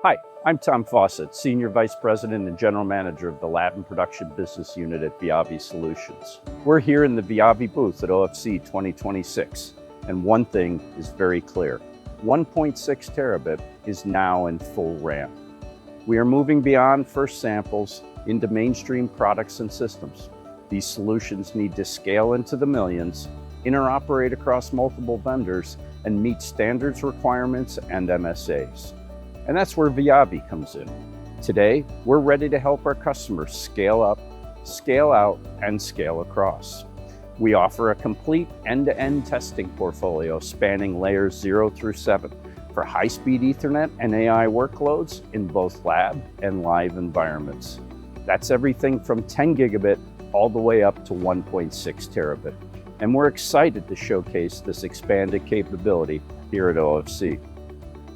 Hi, I'm Tom Fawcett, Senior Vice President and General Manager of the Lab and Production Business Unit at VIAVI Solutions. We're here in the VIAVI booth at OFC 2026, and one thing is very clear. 1.6 terabit is now in full ramp. We are moving beyond first samples into mainstream products and systems. These solutions need to scale into the millions, interoperate across multiple vendors, and meet standards requirements and MSAs. And that's where VIAVI comes in. Today, we're ready to help our customers scale up, scale out, and scale across. We offer a complete end-to-end testing portfolio spanning layers 0 through 7 for high-speed Ethernet and AI workloads in both lab and live environments. That's everything from 10 gigabit all the way up to 1.6 terabit. And we're excited to showcase this expanded capability here at OFC.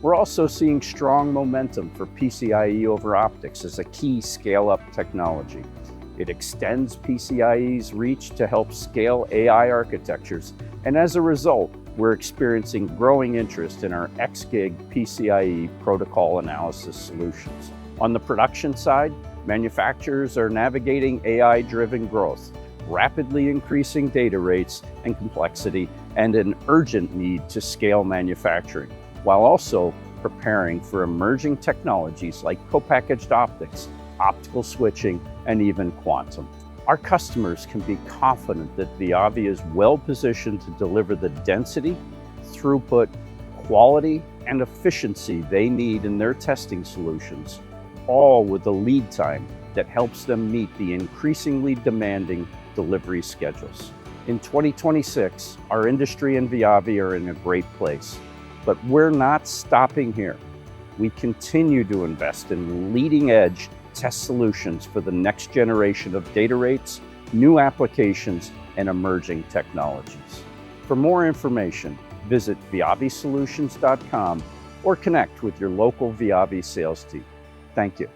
We're also seeing strong momentum for PCIe over optics as a key scale-up technology. It extends PCIe's reach to help scale AI architectures, and as a result, we're experiencing growing interest in our X-Gig PCIe protocol analysis solutions. On the production side, manufacturers are navigating AI-driven growth, rapidly increasing data rates and complexity, and an urgent need to scale manufacturing, while also preparing for emerging technologies like co-packaged optics, optical switching, and even quantum. Our customers can be confident that VIAVI is well-positioned to deliver the density, throughput, quality, and efficiency they need in their testing solutions, all with a lead time that helps them meet the increasingly demanding delivery schedules. In 2026, our industry and VIAVI are in a great place. But we're not stopping here. We continue to invest in leading-edge test solutions for the next generation of data rates, new applications, and emerging technologies. For more information, visit viavisolutions.com or connect with your local VIAVI sales team. Thank you.